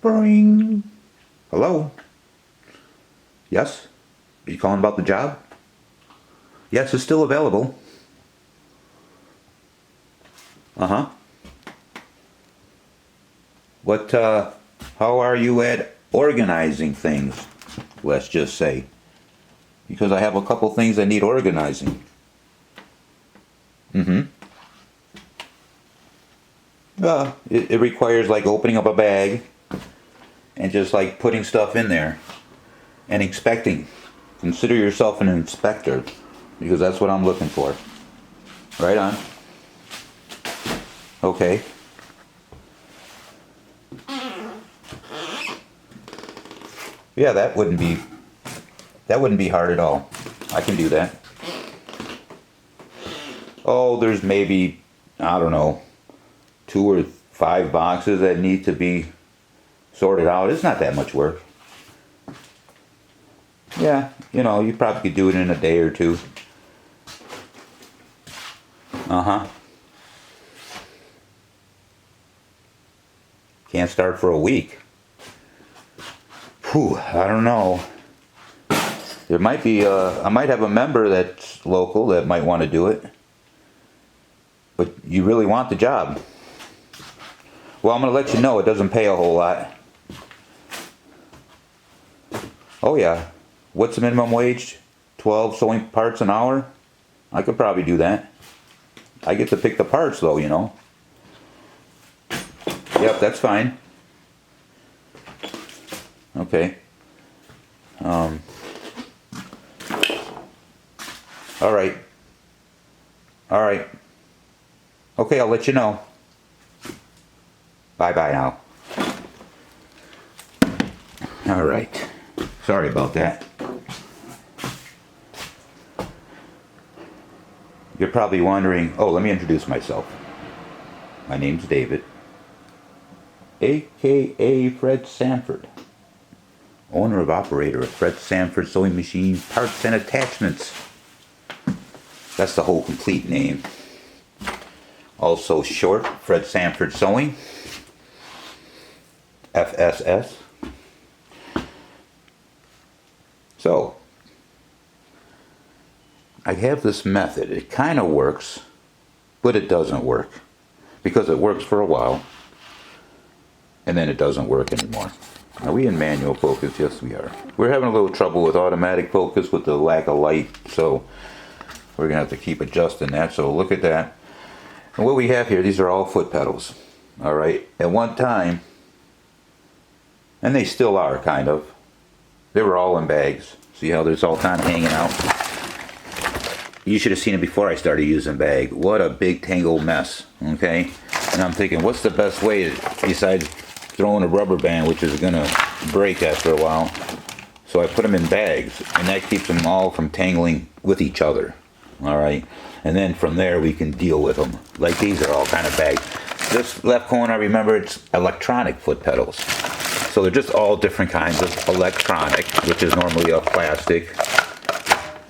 Bring. Hello? Yes? Are you calling about the job? Yes, it's still available. Uh-huh. How are you at organizing things, let's just say? Because I have a couple things that need organizing. Mm-hmm. It requires like opening up a bag and just like putting stuff in there and inspecting. Consider yourself an inspector because that's what I'm looking for. Right on. Okay. Yeah, that wouldn't be hard at all. I can do that. Oh, there's maybe, I don't know, 2 or 5 boxes that need to be sorted out. It's not that much work. Yeah, you probably could do it in a day or two. Uh-huh. Can't start for a week. Whew, I don't know. There might be, I might have a member that's local that might want to do it. But you really want the job. Well, I'm going to let you know it doesn't pay a whole lot. Oh yeah. What's the minimum wage? 12 sewing parts an hour? I could probably do that. I get to pick the parts though, Yep, that's fine. Okay. All right. Okay, I'll let you know. Bye-bye now. All right. Sorry about that. You're probably wondering, oh, let me introduce myself. My name's David, a.k.a. Fred Sanford, owner of operator of Fred Sanford Sewing Machine Parts and Attachments. That's the whole complete name. Also short, Fred Sanford Sewing, FSS. So, I have this method. It kind of works, but it doesn't work. Because it works for a while, and then it doesn't work anymore. Are we in manual focus? Yes, we are. We're having a little trouble with automatic focus with the lack of light, so we're going to have to keep adjusting that. So look at that. And what we have here, these are all foot pedals. All right. At one time, and they still are kind of, they were all in bags. See how there's all kind of hanging out? You should have seen it before I started using bag. What a big tangled mess. Okay. And I'm thinking, what's the best way besides throwing a rubber band, which is going to break after a while? So I put them in bags, and that keeps them all from tangling with each other. All right. And then from there we can deal with them. Like these are all kind of bags. This left corner, remember, it's electronic foot pedals. So they're just all different kinds of electronic, which is normally a plastic,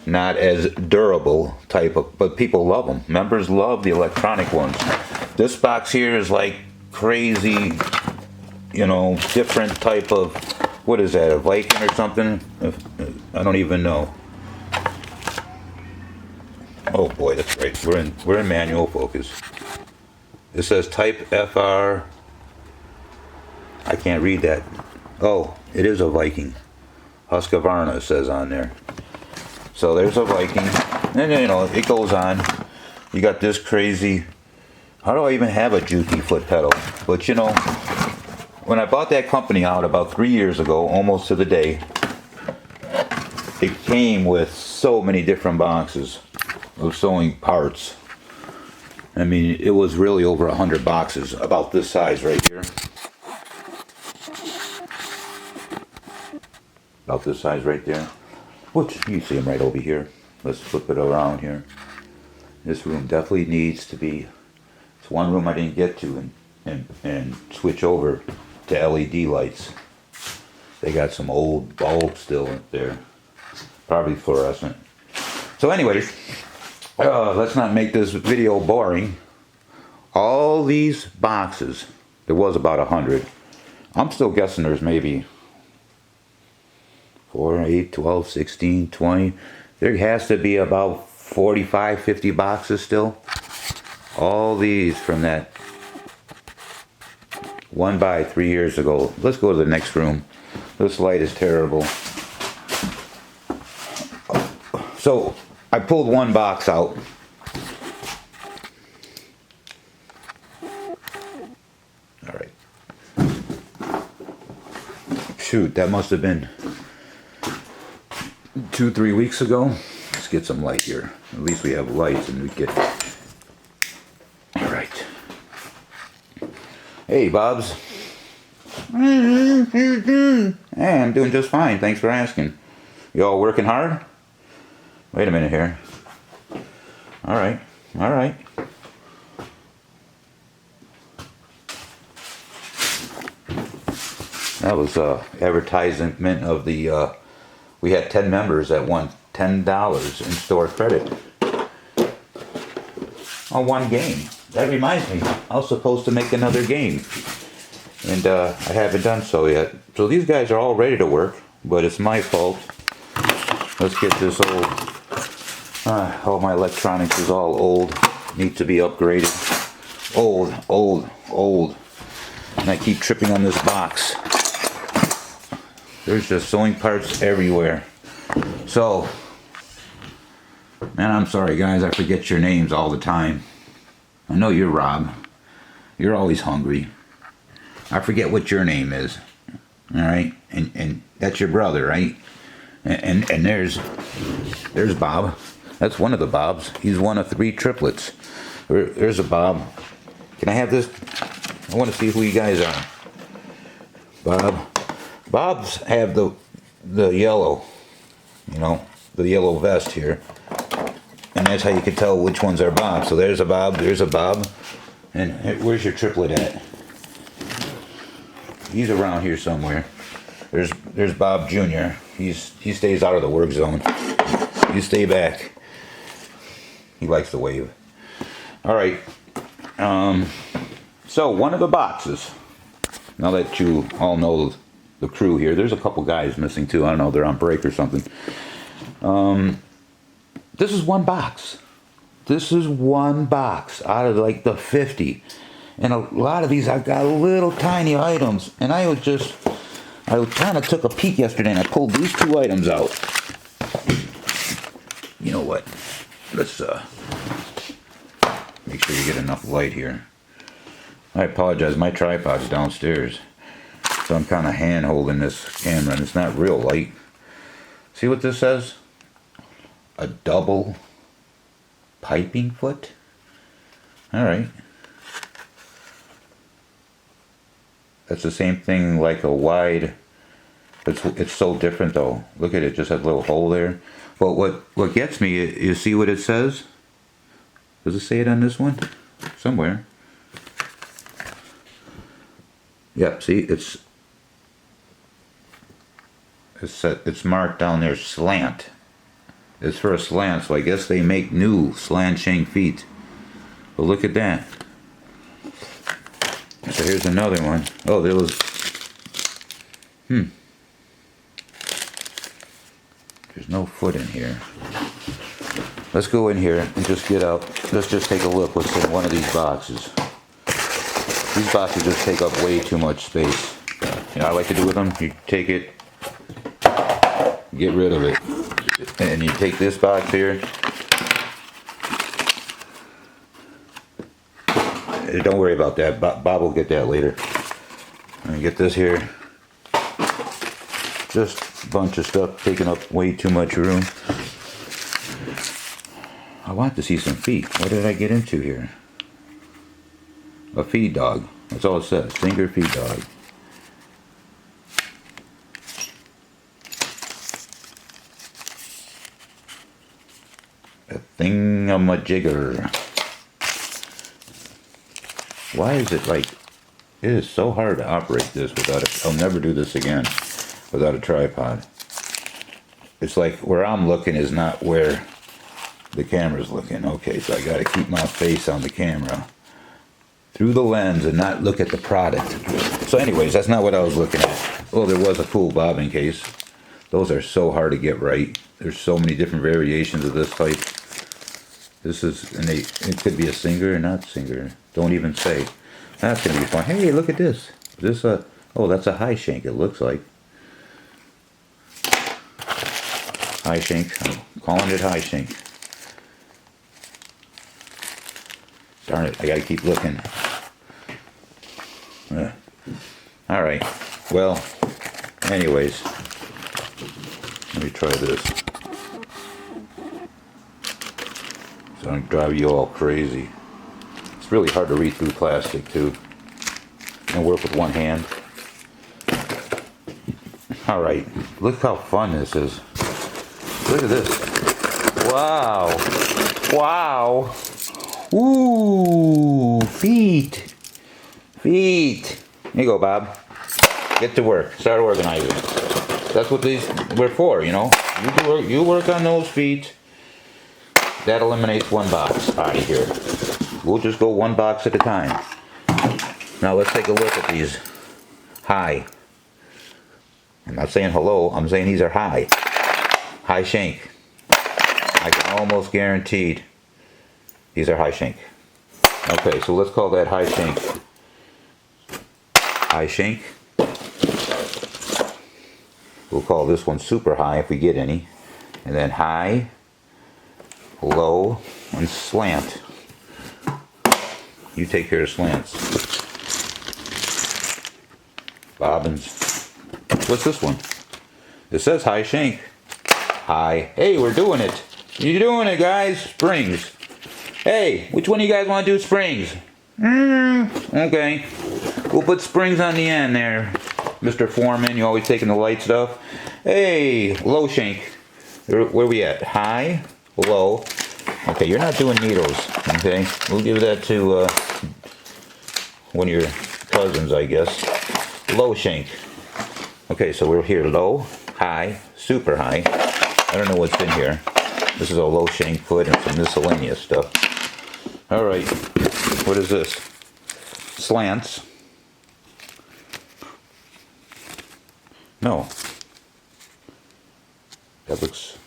not as durable type of, but people love them. Members love the electronic ones. This box here is like crazy, different type of, what is that, a Viking or something? I don't even know. Oh boy, that's right. We're in manual focus. It says type FR. I can't read that. Oh, it is a Viking. Husqvarna says on there. So there's a Viking. And it goes on. You got this crazy. How do I even have a Juki foot pedal? But when I bought that company out about 3 years ago, almost to the day, it came with so many different boxes of sewing parts. I mean, it was really over 100 boxes, about this size right here. About this size right there. Which, you see them right over here. Let's flip it around here. This room definitely needs to be, it's one room I didn't get to and switch over to LED lights. They got some old bulbs still in there. Probably fluorescent. So anyways, let's not make this video boring. All these boxes, there was about 100, I'm still guessing there's maybe 4, 8, 12, 16, 20. There has to be about 45, 50 boxes still. All these from that one buy 3 years ago. Let's go to the next room. This light is terrible. So I pulled one box out. All right. Shoot, that must have been 2, 3 weeks ago. Let's get some light here. At least we have lights and we get. All right. Hey, Bobs. Hey, I'm doing just fine. Thanks for asking. You all working hard? Wait a minute here. All right. All right. That was advertisement of the, we had 10 members that won $10 in store credit on one game. That reminds me, I was supposed to make another game, and I haven't done so yet. So these guys are all ready to work, but it's my fault. Let's get this old, all my electronics is all old, needs to be upgraded. Old, old, old. And I keep tripping on this box. There's just sewing parts everywhere. So, man, I'm sorry guys, I forget your names all the time. I know you're Rob. You're always hungry. I forget what your name is. Alright? And that's your brother, right? And there's Bob. That's one of the Bobs. He's one of 3 triplets. There's a Bob. Can I have this? I want to see who you guys are. Bob. Bobs have the yellow, you know, the yellow vest here. And that's how you can tell which ones are Bob. So there's a Bob, there's a Bob. And where's your triplet at? He's around here somewhere. There's Bob Jr. He stays out of the work zone. You stay back. He likes the wave. All right. So one of the boxes. Now that you all know the crew here, there's a couple guys missing too. I don't know, they're on break or something. This is one box. This is one box out of like the 50. And a lot of these I've got little tiny items. And I kind of took a peek yesterday and I pulled these 2 items out. You know what? Let's make sure you get enough light here. I apologize, my tripod's downstairs. So I'm kind of hand holding this camera and it's not real light. See what this says? A double piping foot? Alright. That's the same thing like a wide, it's so different though. Look at it, just has a little hole there. But what gets me, you see what it says? Does it say it on this one? Somewhere. Yep, see, it's marked down there, slant. It's for a slant, so I guess they make new slant shank feet. But look at that. So here's another one. Oh, there was... There's no foot in here. Let's go in here and just get out. Let's just take a look what's in one of these boxes. These boxes just take up way too much space. You know, I like to do with them, you take it, get rid of it. And you take this box here. Don't worry about that. Bob will get that later. And get this here. Just a bunch of stuff taking up way too much room. I want to see some feet. What did I get into here? A feed dog. That's all it says. Finger feed dog. A thingamajigger. Why is it like... It is so hard to operate this without a... I'll never do this again without a tripod. It's like where I'm looking is not where the camera's looking. Okay, so I gotta keep my face on the camera. through the lens and not look at the product. So anyways, that's not what I was looking at. Oh, there was a cool bobbin case. Those are so hard to get right. There's so many different variations of this type. This is, and it could be a singer or not singer. Don't even say. That's gonna be fun. Hey, look at this. This oh, that's a high shank. It looks like high shank. I'm calling it high shank. Darn it! I gotta keep looking. All right. Well, anyways, let me try this. So I don't drive you all crazy. It's really hard to read through plastic too, and work with one hand. All right, look how fun this is. Look at this. Wow. Wow. Ooh, feet. Feet. Here you go, Bob. Get to work. Start organizing. That's what these were for, you know. You work on those feet. That eliminates one box out of here. We'll just go one box at a time. Now let's take a look at these high. I'm not saying hello, I'm saying these are high. High shank. I can almost guarantee these are high shank. Okay, so let's call that high shank. High shank. We'll call this one super high if we get any. And then high, low, and slant. You take care of slants. Bobbins. What's this one? It says high shank. High. Hey, we're doing it. You're doing it, guys. Springs. Hey, which one of you guys want to do springs? Okay. We'll put springs on the end there. Mr. Foreman, you always taking the light stuff. Hey, low shank. Where we at? High, low. Okay, you're not doing needles. Okay, we'll give that to one of your cousins, I guess. Low shank. Okay, so we're here. Low, high, super high. I don't know what's in here. This is a low Shank Foot and some miscellaneous stuff. All right, what is this? Slants. No. That looks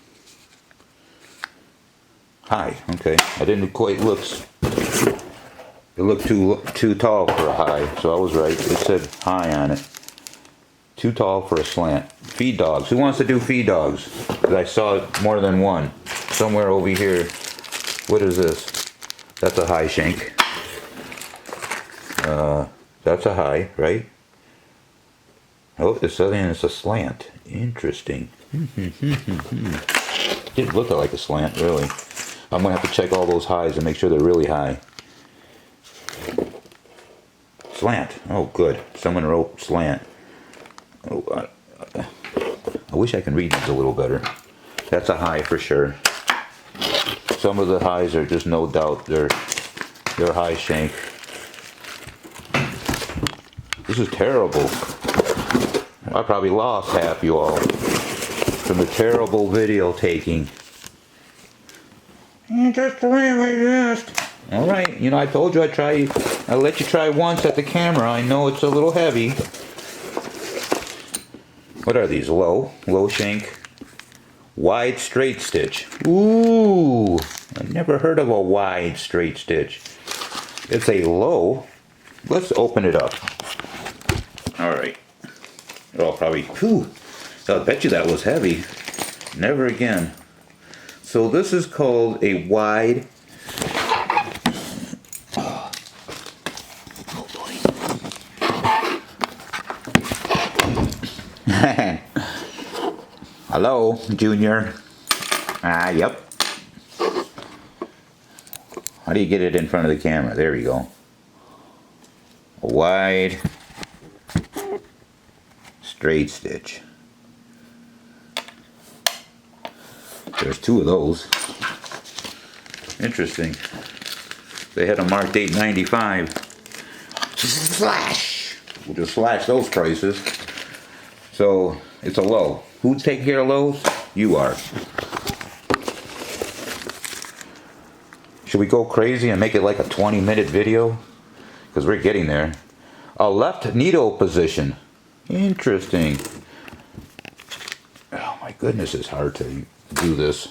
high. Okay, I didn't quite look. It looked too tall for a high, so I was right. It said high on it. Too tall for a slant. Feed dogs. Who wants to do feed dogs? Because I saw more than one somewhere over here. What is this? That's a high shank. That's a high, right? Oh, it's a slant. Interesting. Didn't look like a slant, really. I'm gonna have to check all those highs and make sure they're really high. Slant. Oh, good. Someone wrote slant. Oh, I wish I could read these a little better. That's a high for sure. Some of the highs are just no doubt they're high shank. This is terrible. I probably lost half you all from the terrible video taking. Just really just. All right, you know I told you I let you try once at the camera. I know it's a little heavy. What are these? Low shank, wide straight stitch. Ooh, I never heard of a wide straight stitch. It's a low. Let's open it up. All right. Oh, probably. Whew. I bet you that was heavy. Never again. So this is called a wide. Oh boy. Hello, Junior. Yep. How do you get it in front of the camera? There we go. A wide straight stitch. There's two of those. Interesting. They had them marked $8.95. Slash! We'll just slash those prices. So it's a low. Who's taking care of lows? You are. Should we go crazy and make it like a 20-minute video? because we're getting there. A left needle position. Interesting. Oh my goodness, it's hard to do this.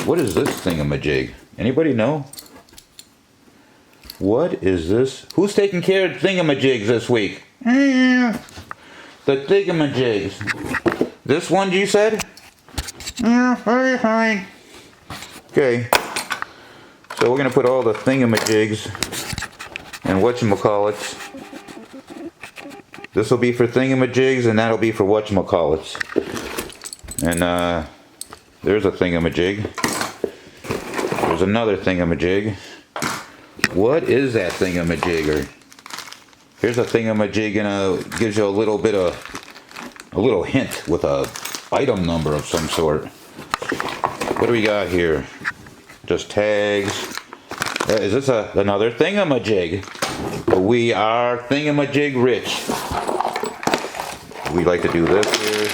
What is this thingamajig? Anybody know? What is this? Who's taking care of thingamajigs this week? The thingamajigs. This one you said? Yeah, very fine. Okay. So we're going to put all the thingamajigs and whatchamacallits. This will be for thingamajigs and that'll be for whatchamacallits. And there's a thingamajig. There's another thingamajig. What is that thingamajigger? Here's a thingamajig and gives you a little bit of a little hint with a item number of some sort. What do we got here? Just tags. Is this another thingamajig? We are thingamajig rich. We like to do this here.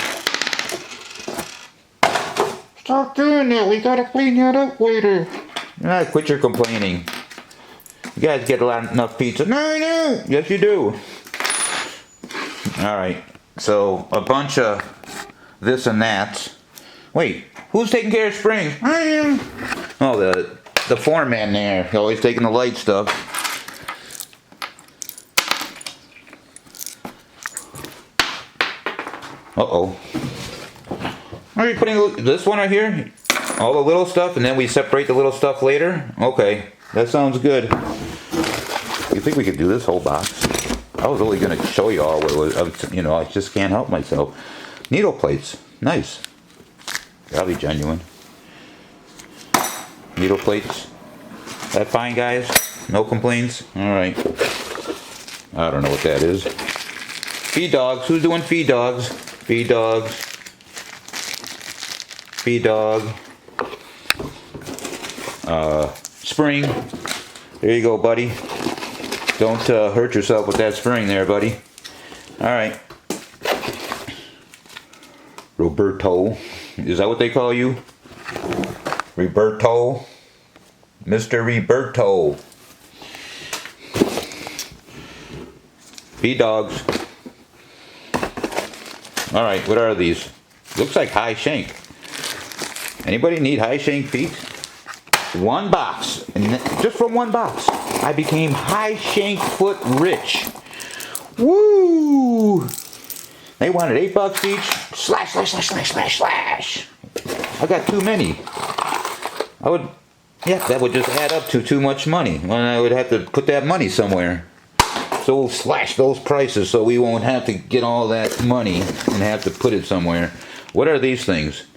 Stop doing that. We gotta clean that up later. Quit your complaining. You guys get enough pizza. No. Yes, you do. Alright. So, a bunch of this and that. Wait, who's taking care of springs? I am. Oh, the foreman there. He's always taking the light stuff. Uh-oh. Are you putting this one right here? All the little stuff, and then we separate the little stuff later? Okay, that sounds good. You think we could do this whole box? I was only going to show you all what it was. I just can't help myself. Needle plates. Nice. That'll be genuine. Needle plates. That fine, guys? No complaints? Alright. I don't know what that is. Feed dogs. Who's doing feed dogs? Feed dogs. Feed dog. Spring. There you go, buddy. Don't hurt yourself with that spring there, buddy. Alright. Roberto. Is that what they call you? Roberto? Mr. Roberto. Feed dogs. Alright, what are these? Looks like high shank. Anybody need high shank feet? One box. And just from one box, I became high shank foot rich. Woo! They wanted $8 each. Slash. I got too many. That would just add up to too much money. And I would have to put that money somewhere. So we'll slash those prices so we won't have to get all that money and have to put it somewhere. What are these things?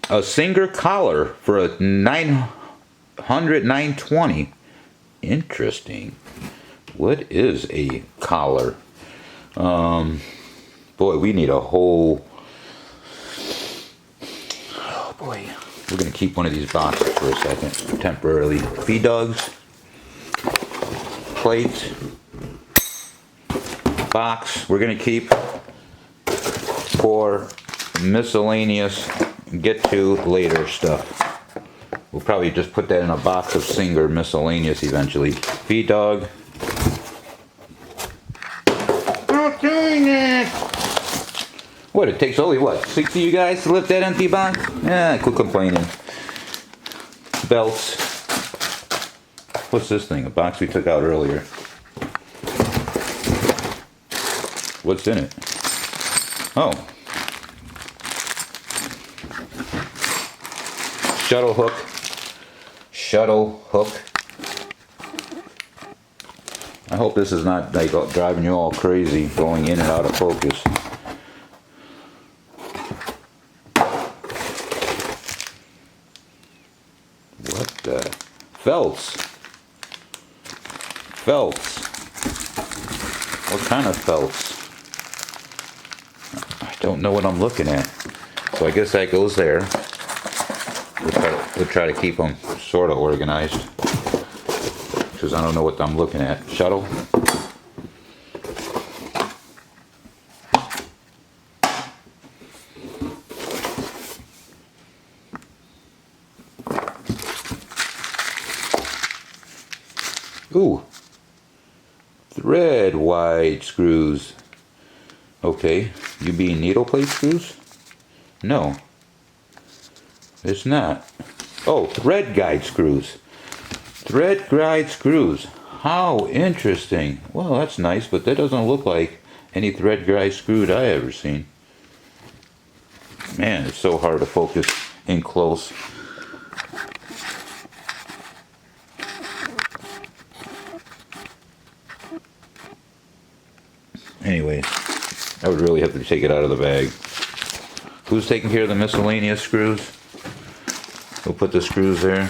A Singer collar for a $920. Interesting. What is a collar? Boy, we need a whole... Oh boy. We're going to keep one of these boxes for a second, temporarily. Feed dogs. Plate. Box. We're going to keep for miscellaneous get to later stuff. We'll probably just put that in a box of Singer miscellaneous eventually. Feed dog. Stop doing that. What, it takes only, 6 of you guys to lift that empty box? Quit complaining. Belts. What's this thing? A box we took out earlier. What's in it? Oh. Shuttle hook. I hope this is not like driving you all crazy going in and out of focus. What the? Felts. What kind of felts? I don't know what I'm looking at. So I guess that goes there. We'll try to keep them sort of organized. Because I don't know what I'm looking at. Shuttle. Ooh. thread wide screws. Okay, you mean needle plate screws? No, it's not. Oh, thread guide screws. Thread guide screws. How interesting. Well, that's nice, but that doesn't look like any thread guide screws I ever seen. Man, it's so hard to focus in close. Anyway, I would really have to take it out of the bag. Who's taking care of the miscellaneous screws? We'll put the screws there.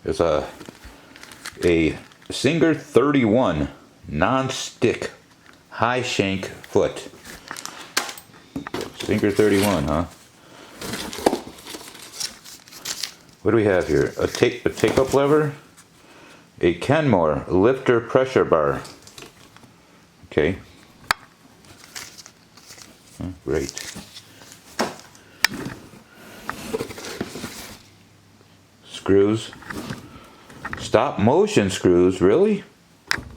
There's a Singer 31 non-stick high shank foot. Singer 31, huh? What do we have here? A take-up lever, a Kenmore lifter pressure bar. Okay. Oh, great. Screws. Stop motion screws, really?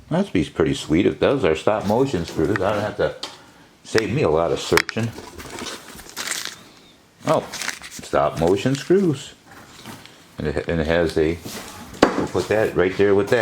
That'd be pretty sweet if those are stop motion screws. I don't have to save me a lot of searching. Oh, stop motion screws. And it has a, we'll put that right there with that.